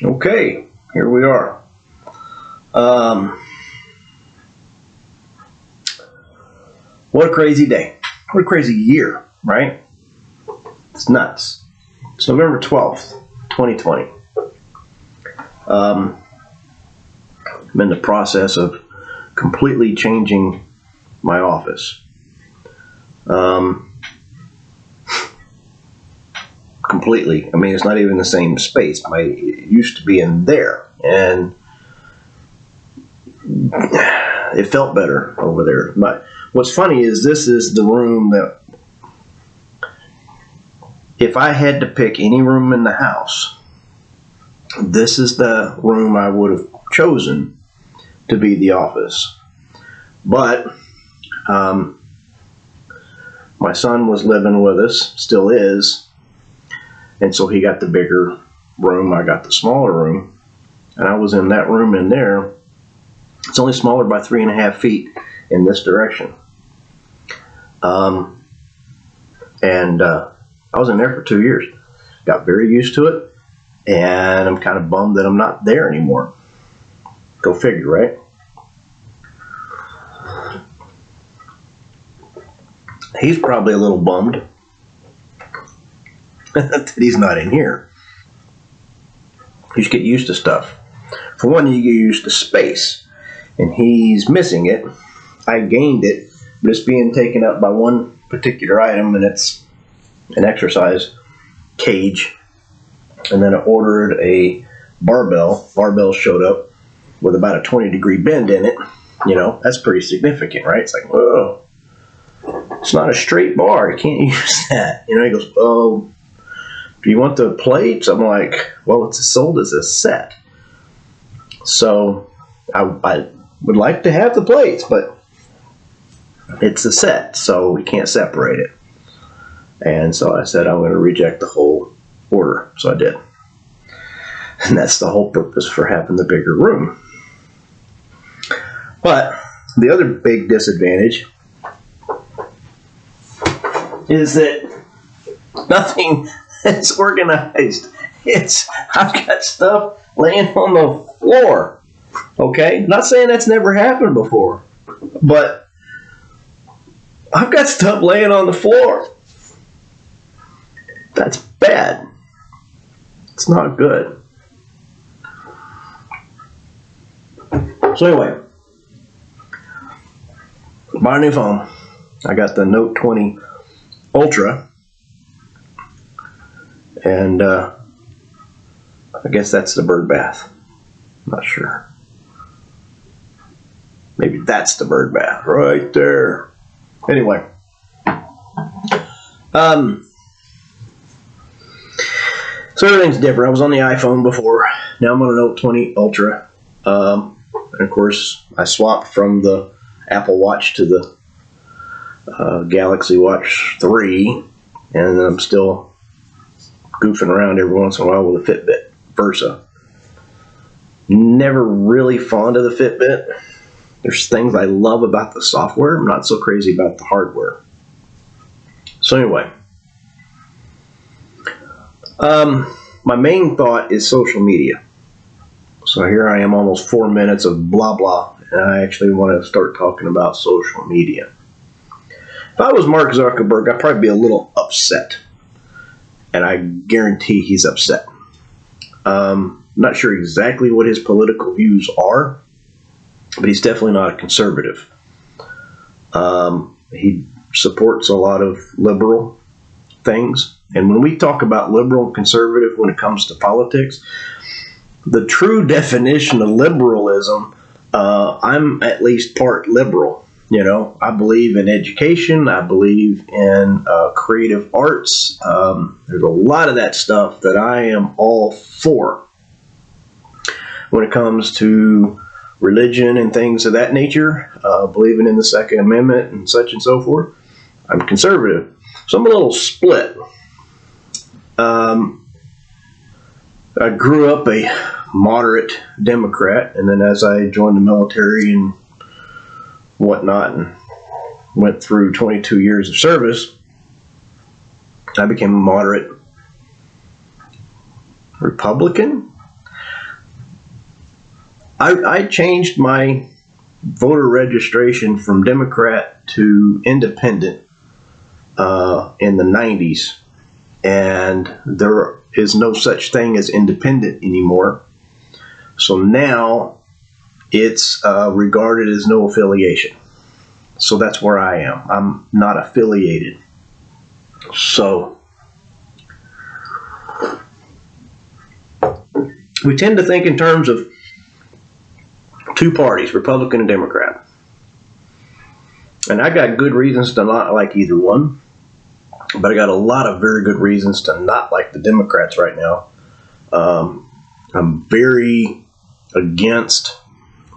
Okay, here we are. What a crazy day. What a crazy year, right? It's nuts. It's November 12th, 2020. I'm in the process of completely changing my office. Completely. I mean, it's not even the same space. It used to be in there, and it felt better over there. But what's funny is this is the room that, if I had to pick any room in the house, this is the room I would have chosen to be the office. But my son was living with us, still is, and so he got the bigger room. I got the smaller room, and I was in that room in there. It's only smaller by 3.5 feet in this direction. And I was in there for 2 years. Got very used to it, and I'm kind of bummed that I'm not there anymore. Go figure, right? He's probably a little bummed that he's not in here. You should get used to stuff. For one, you get used to space, and he's missing it. I gained it, but it's being taken up by one particular item, and it's an exercise cage. And then I ordered a barbell. Barbell showed up with about a 20-degree bend in it. You know, that's pretty significant, right? It's like, whoa, it's not a straight bar. You can't use that. You know, he goes, oh, do you want the plates? I'm like, well, it's sold as a set. So I would like to have the plates, but it's a set, so we can't separate it. And so I said, I'm going to reject the whole order. So I did. And that's the whole purpose for having the bigger room. But the other big disadvantage is that nothing is organized. I've got stuff laying on the floor. Okay? Not saying that's never happened before, but I've got stuff laying on the floor. That's bad. It's not good. So anyway, buy a new phone. I got the Note 20 Ultra, and I guess that's the bird bath. I'm not sure. Maybe that's the bird bath right there. Anyway, so everything's different. I was on the iPhone before. Now I'm on a Note 20 Ultra. And of course, I swapped from the Apple Watch to the Galaxy Watch 3. And then I'm still goofing around every once in a while with a Fitbit Versa. Never really fond of the Fitbit. There's things I love about the software. I'm not so crazy about the hardware. So anyway, my main thought is social media. So here I am, almost 4 minutes of blah blah, and I actually want to start talking about social media. If I was Mark Zuckerberg, I'd probably be a little upset, and I guarantee he's upset. Not sure exactly what his political views are, but he's definitely not a conservative. He supports a lot of liberal things. And when we talk about liberal and conservative when it comes to politics, the true definition of liberalism, I'm at least part liberal. You know, I believe in education. I believe in creative arts. There's a lot of that stuff that I am all for. When it comes to religion and things of that nature, believing in the Second Amendment and such and so forth, I'm conservative. So I'm a little split. I grew up a moderate Democrat, and then as I joined the military and whatnot and went through 22 years of service, I became a moderate Republican. I changed my voter registration from Democrat to independent in the 90s, and there is no such thing as independent anymore. So now it's regarded as no affiliation. So that's where I am. I'm not affiliated. So we tend to think in terms of two parties, Republican and Democrat. And I got good reasons to not like either one, but I got a lot of very good reasons to not like the Democrats right now. I'm very against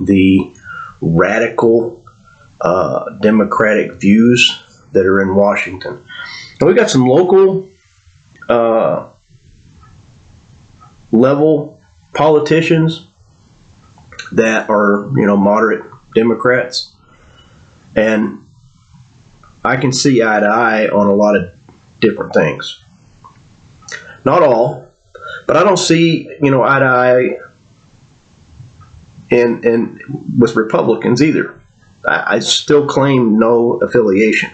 the radical Democratic views that are in Washington. And we got some local level politicians that are, moderate Democrats, and I can see eye to eye on a lot of different things. Not all, but I don't see, eye to eye in with Republicans either. I still claim no affiliation.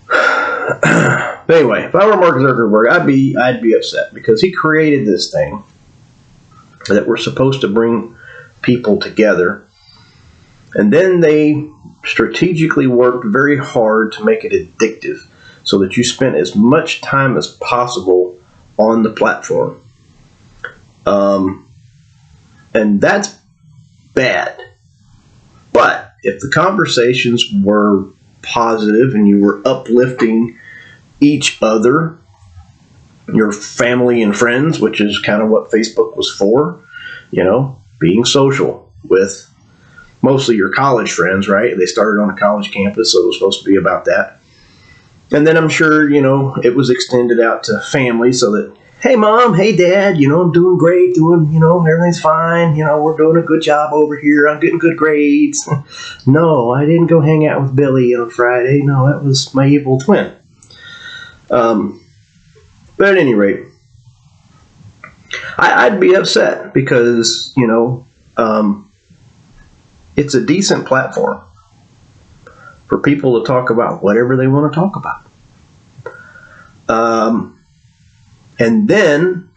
But anyway, if I were Mark Zuckerberg, I'd be upset because he created this thing that we're supposed to bring people together, and then they strategically worked very hard to make it addictive so that you spent as much time as possible on the platform. And that's bad. But if the conversations were positive and you were uplifting each other, your family and friends, which is kind of what Facebook was for, being social with mostly your college friends, right? They started on a college campus, so it was supposed to be about that. And then I'm sure, it was extended out to family so that, hey, Mom, hey, Dad, I'm doing great, everything's fine, we're doing a good job over here, I'm getting good grades. No, I didn't go hang out with Billy on Friday. No, that was my evil twin. But at any rate, I'd be upset because, it's a decent platform for people to talk about whatever they want to talk about. And then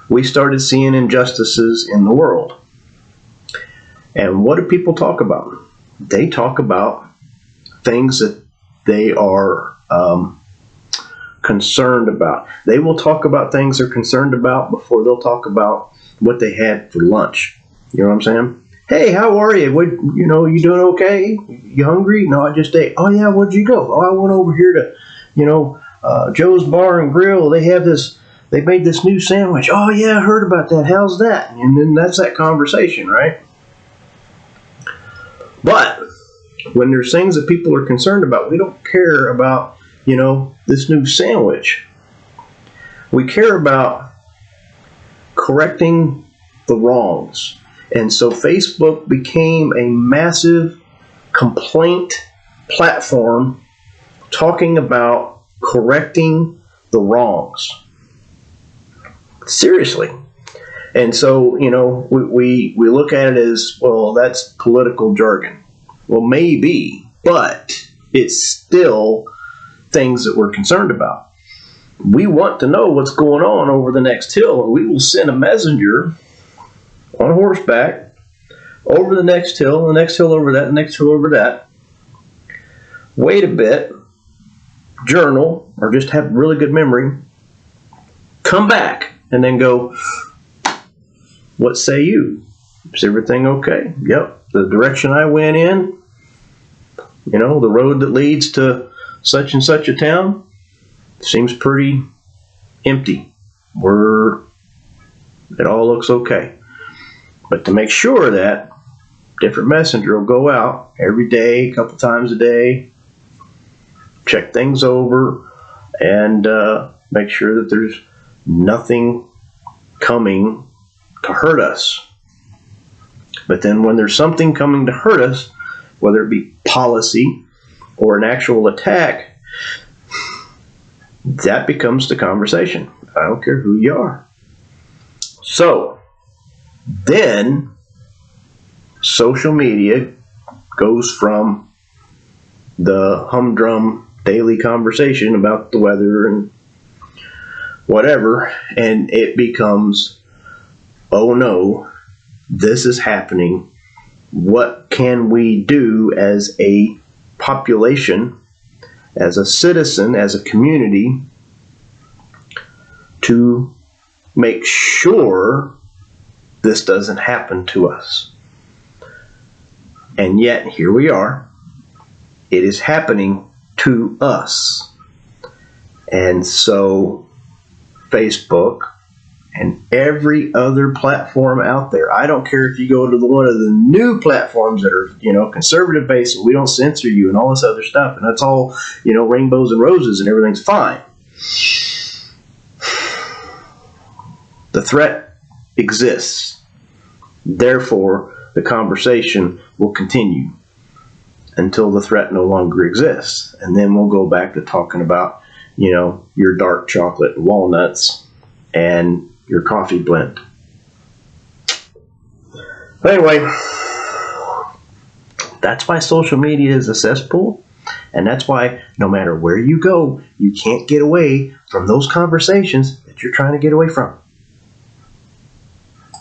we started seeing injustices in the world. And what do people talk about? They talk about things that they are concerned about. They will talk about things they're concerned about before they'll talk about what they had for lunch. You know what I'm saying? Hey, how are you? What, you doing okay? You hungry? No, I just ate. Oh yeah, where'd you go? Oh, I went over here to, Joe's Bar and Grill. They made this new sandwich. Oh yeah, I heard about that. How's that? And then that's that conversation, right? But when there's things that people are concerned about, we don't care about, this new sandwich. We care about correcting the wrongs. And so Facebook became a massive complaint platform talking about correcting the wrongs. Seriously. And so, we look at it as, well, that's political jargon. Well, maybe, but it's still things that we're concerned about. We want to know what's going on over the next hill, and we will send a messenger on horseback over the next hill, the next hill over that, the next hill over that. Wait a bit, journal, or just have really good memory, come back, and then go, what say you? Is everything okay? Yep, the direction I went in, the road that leads to such and such a town seems pretty empty. It all looks okay. But to make sure that different messenger will go out every day, a couple times a day, check things over, and make sure that there's nothing coming to hurt us. But then when there's something coming to hurt us, whether it be policy or an actual attack, that becomes the conversation. I don't care who you are. So, Then social media goes from the humdrum daily conversation about the weather and whatever, and it becomes, oh no, this is happening. What can we do as a population, as a citizen, as a community, to make sure this doesn't happen to us? And yet, here we are. It is happening to us. And so, Facebook and every other platform out there, I don't care if you go to one of the new platforms that are, conservative based, and we don't censor you and all this other stuff, and that's all, rainbows and roses and everything's fine. The threat exists. Therefore, the conversation will continue until the threat no longer exists. And then we'll go back to talking about, your dark chocolate and walnuts and your coffee blend. But anyway, that's why social media is a cesspool. And that's why no matter where you go, you can't get away from those conversations that you're trying to get away from.